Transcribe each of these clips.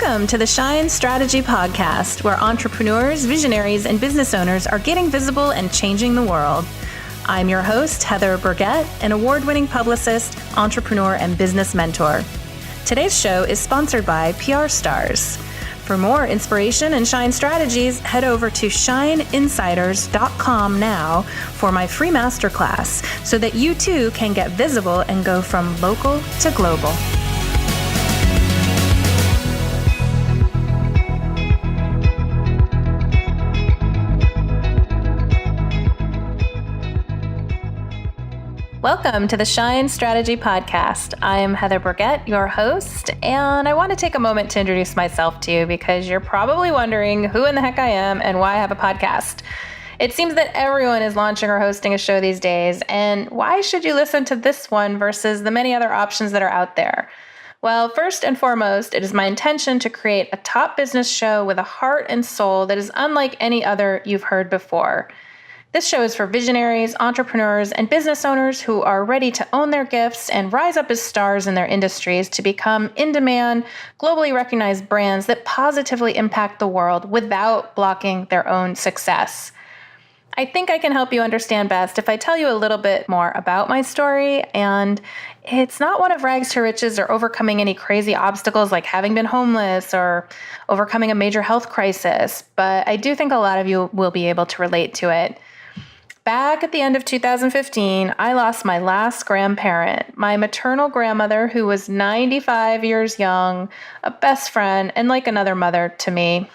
Welcome to the Shine Strategy podcast, where entrepreneurs, visionaries, and business owners are getting visible and changing the world. I'm your host, Heather Burgett, an award-winning publicist, entrepreneur, and business mentor. Today's show is sponsored by PR Stars. For more inspiration and Shine strategies, head over to shineinsiders.com now for my free masterclass so that you too can get visible and go from local to global. Welcome to the Shine Strategy Podcast. I am Heather Burgett, your host, and I want to take a moment to introduce myself to you because you're probably wondering who in the heck I am and why I have a podcast. It seems that everyone is launching or hosting a show these days, and why should you listen to this one versus the many other options that are out there? Well, first and foremost, it is my intention to create a top business show with a heart and soul that is unlike any other you've heard before. This show is for visionaries, entrepreneurs, and business owners who are ready to own their gifts and rise up as stars in their industries to become in-demand, globally recognized brands that positively impact the world without blocking their own success. I think I can help you understand best if I tell you a little bit more about my story, and it's not one of rags to riches or overcoming any crazy obstacles like having been homeless or overcoming a major health crisis, but I do think a lot of you will be able to relate to it. Back at the end of 2015, I lost my last grandparent, my maternal grandmother, who was 95 years young, a best friend, and like another mother to me.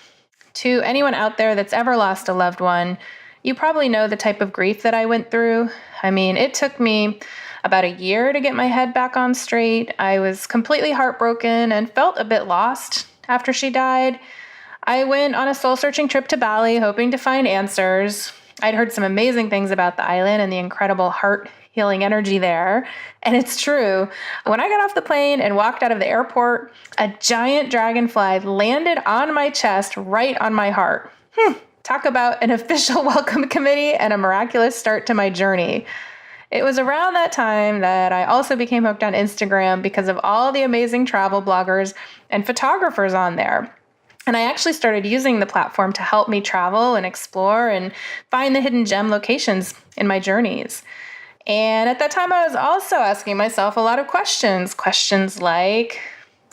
To anyone out there that's ever lost a loved one, you probably know the type of grief that I went through. I mean, it took me about a year to get my head back on straight. I was completely heartbroken and felt a bit lost after she died. I went on a soul-searching trip to Bali, hoping to find answers. I'd heard some amazing things about the island and the incredible heart-healing energy there. And it's true. When I got off the plane and walked out of the airport, a giant dragonfly landed on my chest, right on my heart. Talk about an official welcome committee and a miraculous start to my journey. It was around that time that I also became hooked on Instagram because of all the amazing travel bloggers and photographers on there. And I actually started using the platform to help me travel and explore and find the hidden gem locations in my journeys. And at that time, I was also asking myself a lot of questions. Questions like,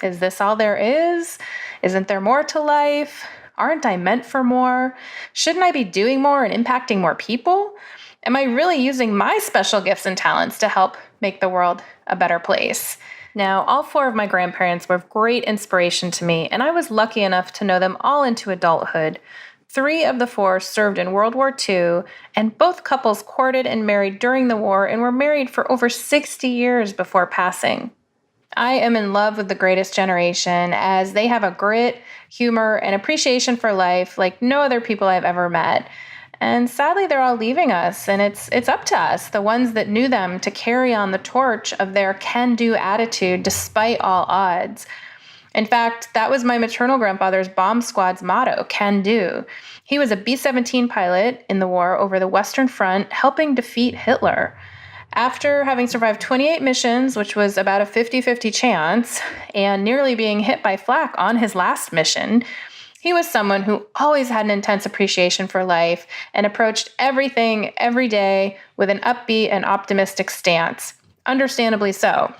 is this all there is? Isn't there more to life? Aren't I meant for more? Shouldn't I be doing more and impacting more people? Am I really using my special gifts and talents to help make the world a better place? Now, all four of my grandparents were of great inspiration to me, and I was lucky enough to know them all into adulthood. 3 of the 4 served in World War II, and both couples courted and married during the war and were married for over 60 years before passing. I am in love with the greatest generation as they have a grit, humor, and appreciation for life like no other people I've ever met. And sadly, they're all leaving us, and it's up to us, the ones that knew them, to carry on the torch of their can-do attitude despite all odds. In fact, that was my maternal grandfather's bomb squad's motto, can do. He was a B-17 pilot in the war over the Western Front, helping defeat Hitler. After having survived 28 missions, which was about a 50-50 chance, and nearly being hit by flak on his last mission, he was someone who always had an intense appreciation for life and approached everything every day with an upbeat and optimistic stance, understandably so.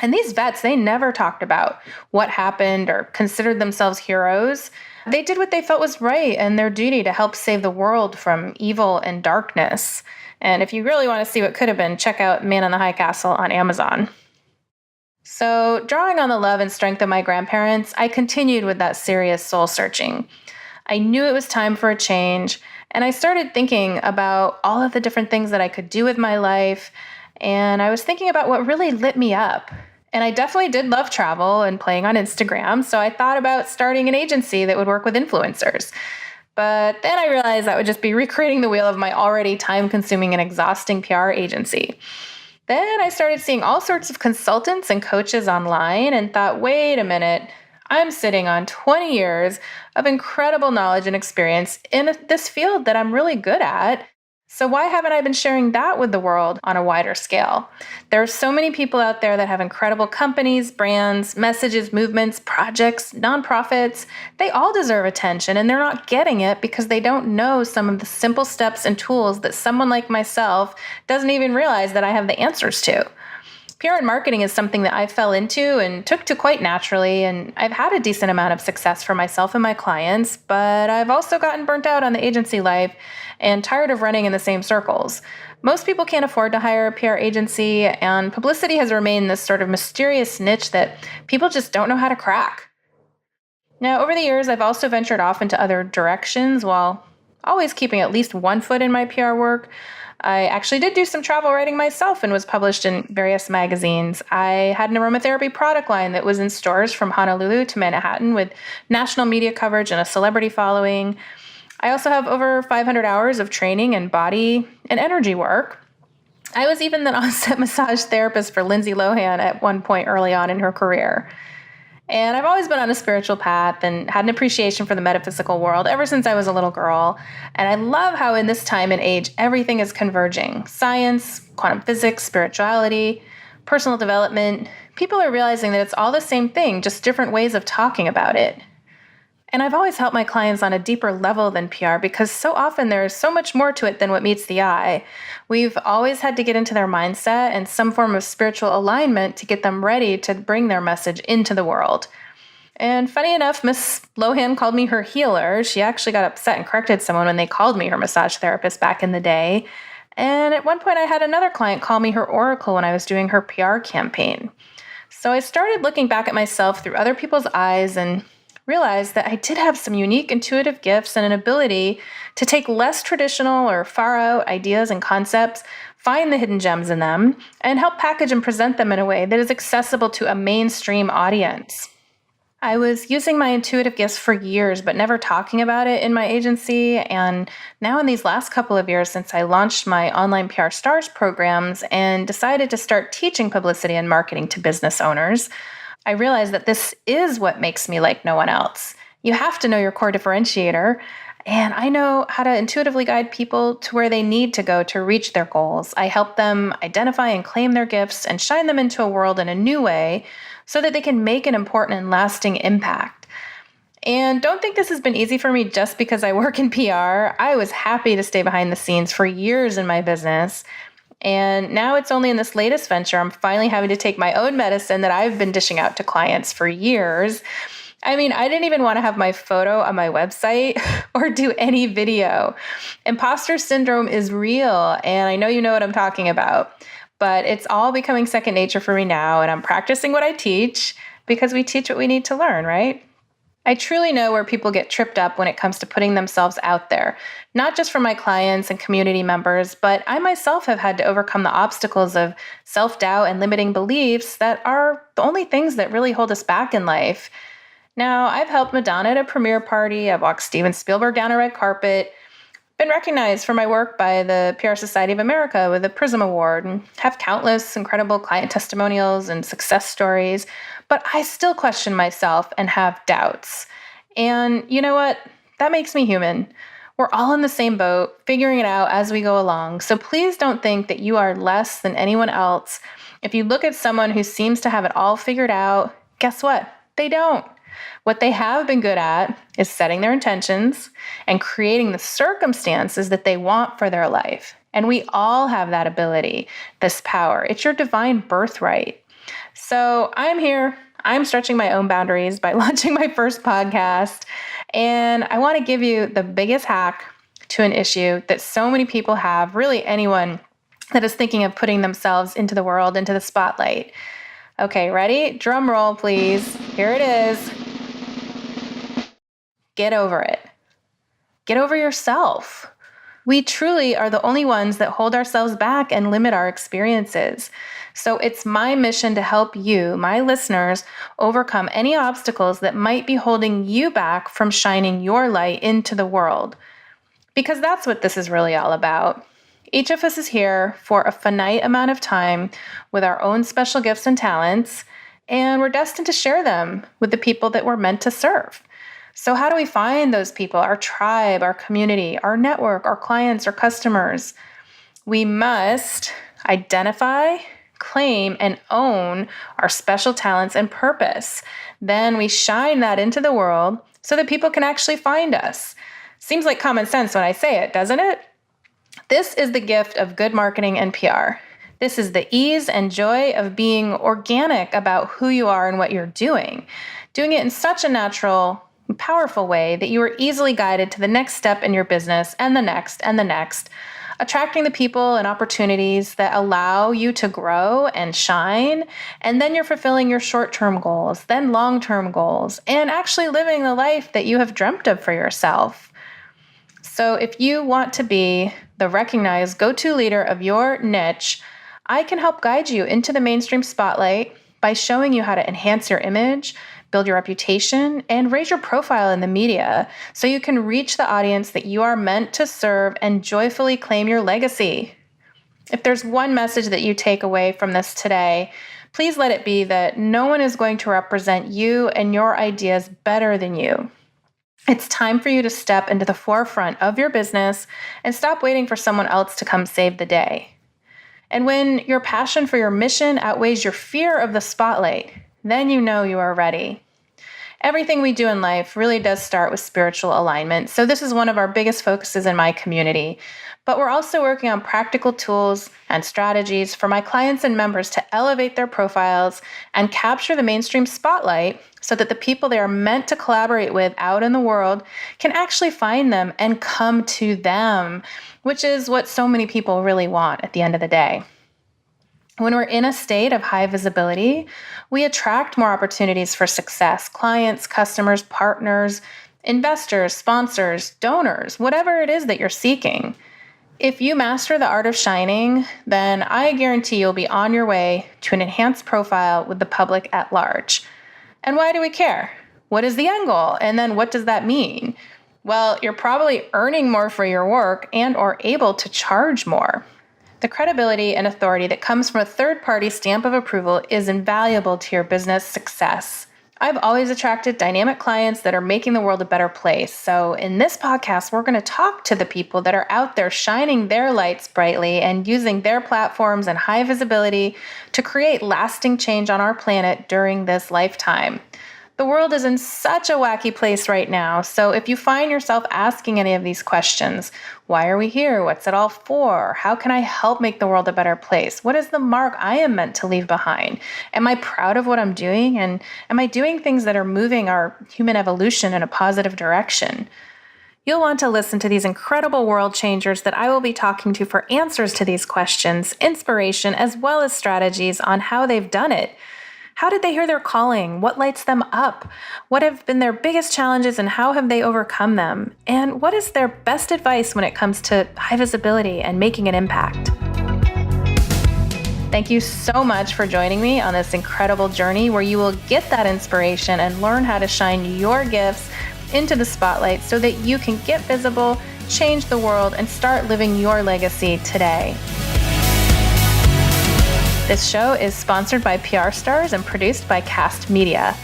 And these vets, they never talked about what happened or considered themselves heroes. They did what they felt was right and their duty to help save the world from evil and darkness. And if you really want to see what could have been, check out Man in the High Castle on Amazon. So, drawing on the love and strength of my grandparents, I continued with that serious soul searching. I knew it was time for a change, and I started thinking about all of the different things that I could do with my life, and I was thinking about what really lit me up. And I definitely did love travel and playing on Instagram, so I thought about starting an agency that would work with influencers. But then I realized that would just be recreating the wheel of my already time-consuming and exhausting PR agency. Then I started seeing all sorts of consultants and coaches online and thought, wait a minute, I'm sitting on 20 years of incredible knowledge and experience in this field that I'm really good at. So why haven't I been sharing that with the world on a wider scale? There are so many people out there that have incredible companies, brands, messages, movements, projects, nonprofits. They all deserve attention, and they're not getting it because they don't know some of the simple steps and tools that someone like myself doesn't even realize that I have the answers to. PR and marketing is something that I fell into and took to quite naturally, and I've had a decent amount of success for myself and my clients, but I've also gotten burnt out on the agency life and tired of running in the same circles. Most people can't afford to hire a PR agency, and publicity has remained this sort of mysterious niche that people just don't know how to crack. Now, over the years, I've also ventured off into other directions while always keeping at least one foot in my PR work. I actually did do some travel writing myself and was published in various magazines. I had an aromatherapy product line that was in stores from Honolulu to Manhattan with national media coverage and a celebrity following. I also have over 500 hours of training in body and energy work. I was even the on-set massage therapist for Lindsay Lohan at one point early on in her career. And I've always been on a spiritual path and had an appreciation for the metaphysical world ever since I was a little girl. And I love how in this time and age, everything is converging. Science, quantum physics, spirituality, personal development. People are realizing that it's all the same thing, just different ways of talking about it. And I've always helped my clients on a deeper level than PR because so often there's so much more to it than what meets the eye. We've always had to get into their mindset and some form of spiritual alignment to get them ready to bring their message into the world. And funny enough, Miss Lohan called me her healer. She actually got upset and corrected someone when they called me her massage therapist back in the day. And at one point I had another client call me her oracle when I was doing her PR campaign. So I started looking back at myself through other people's eyes and realized that I did have some unique intuitive gifts and an ability to take less traditional or far out ideas and concepts, find the hidden gems in them, and help package and present them in a way that is accessible to a mainstream audience. I was using my intuitive gifts for years, but never talking about it in my agency. And now in these last couple of years, since I launched my online PR Stars programs and decided to start teaching publicity and marketing to business owners, I realized that this is what makes me like no one else. You have to know your core differentiator, and I know how to intuitively guide people to where they need to go to reach their goals. I help them identify and claim their gifts and shine them into a world in a new way so that they can make an important and lasting impact. And don't think this has been easy for me just because I work in PR. I was happy to stay behind the scenes for years in my business. And now it's only in this latest venture I'm finally having to take my own medicine that I've been dishing out to clients for years. I mean, I didn't even want to have my photo on my website or do any video. Imposter syndrome is real, and I know you know what I'm talking about. But it's all becoming second nature for me now, and I'm practicing what I teach because we teach what we need to learn, right? I truly know where people get tripped up when it comes to putting themselves out there, not just for my clients and community members, but I myself have had to overcome the obstacles of self-doubt and limiting beliefs that are the only things that really hold us back in life. Now, I've helped Madonna at a premiere party, I've walked Steven Spielberg down a red carpet, been recognized for my work by the PR Society of America with the Prism Award, and have countless incredible client testimonials and success stories, but I still question myself and have doubts. And you know what? That makes me human. We're all in the same boat, figuring it out as we go along. So please don't think that you are less than anyone else. If you look at someone who seems to have it all figured out, guess what? They don't. What they have been good at is setting their intentions and creating the circumstances that they want for their life. And we all have that ability, this power. It's your divine birthright. So I'm here. I'm stretching my own boundaries by launching my first podcast. And I want to give you the biggest hack to an issue that so many people have, really anyone that is thinking of putting themselves into the world, into the spotlight. Okay, ready? Drum roll, please. Here it is. Get over it. Get over yourself. We truly are the only ones that hold ourselves back and limit our experiences. So it's my mission to help you, my listeners, overcome any obstacles that might be holding you back from shining your light into the world. Because that's what this is really all about. Each of us is here for a finite amount of time with our own special gifts and talents, and we're destined to share them with the people that we're meant to serve. So how do we find those people, our tribe, our community, our network, our clients, our customers? We must identify, claim, and own our special talents and purpose. Then we shine that into the world so that people can actually find us. Seems like common sense when I say it, doesn't it? This is the gift of good marketing and PR. This is the ease and joy of being organic about who you are and what you're doing it in such a natural, powerful way that you are easily guided to the next step in your business and the next and the next, attracting the people and opportunities that allow you to grow and shine. And then you're fulfilling your short-term goals, then long-term goals, and actually living the life that you have dreamt of for yourself. So if you want to be the recognized go-to leader of your niche, I can help guide you into the mainstream spotlight by showing you how to enhance your image, build your reputation, and raise your profile in the media so you can reach the audience that you are meant to serve and joyfully claim your legacy. If there's one message that you take away from this today, please let it be that no one is going to represent you and your ideas better than you. It's time for you to step into the forefront of your business and stop waiting for someone else to come save the day. And when your passion for your mission outweighs your fear of the spotlight, then you know you are ready. Everything we do in life really does start with spiritual alignment, so this is one of our biggest focuses in my community. But we're also working on practical tools and strategies for my clients and members to elevate their profiles and capture the mainstream spotlight so that the people they are meant to collaborate with out in the world can actually find them and come to them, which is what so many people really want at the end of the day. When we're in a state of high visibility, we attract more opportunities for success, clients, customers, partners, investors, sponsors, donors, whatever it is that you're seeking. If you master the art of shining, then I guarantee you'll be on your way to an enhanced profile with the public at large. And why do we care? What is the end goal? And then what does that mean? Well, you're probably earning more for your work and or able to charge more. The credibility and authority that comes from a third-party stamp of approval is invaluable to your business success. I've always attracted dynamic clients that are making the world a better place. So in this podcast, we're going to talk to the people that are out there shining their lights brightly and using their platforms and high visibility to create lasting change on our planet during this lifetime. The world is in such a wacky place right now, so if you find yourself asking any of these questions, why are we here? What's it all for? How can I help make the world a better place? What is the mark I am meant to leave behind? Am I proud of what I'm doing? And am I doing things that are moving our human evolution in a positive direction? You'll want to listen to these incredible world changers that I will be talking to for answers to these questions, inspiration, as well as strategies on how they've done it. How did they hear their calling? What lights them up? What have been their biggest challenges and how have they overcome them? And what is their best advice when it comes to high visibility and making an impact? Thank you so much for joining me on this incredible journey where you will get that inspiration and learn how to shine your gifts into the spotlight so that you can get visible, change the world, and start living your legacy today. This show is sponsored by PR Stars and produced by Cast Media.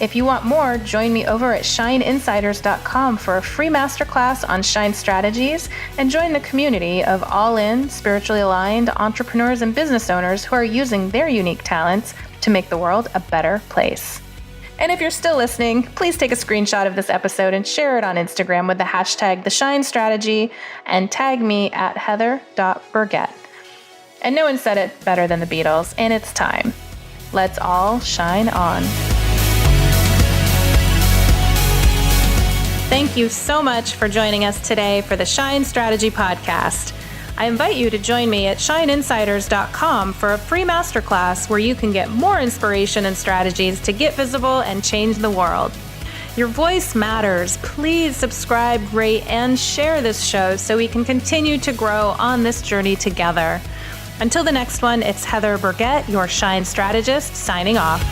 If you want more, join me over at shineinsiders.com for a free masterclass on Shine Strategies and join the community of all-in, spiritually aligned entrepreneurs and business owners who are using their unique talents to make the world a better place. And if you're still listening, please take a screenshot of this episode and share it on Instagram with the hashtag #TheShineStrategy and tag me at heather.burgett. And no one said it better than the Beatles, and it's time. Let's all shine on. Thank you so much for joining us today for the Shine Strategy Podcast. I invite you to join me at shineinsiders.com for a free masterclass where you can get more inspiration and strategies to get visible and change the world. Your voice matters. Please subscribe, rate, and share this show so we can continue to grow on this journey together. Until the next one, it's Heather Burgett, your Shine Strategist, signing off.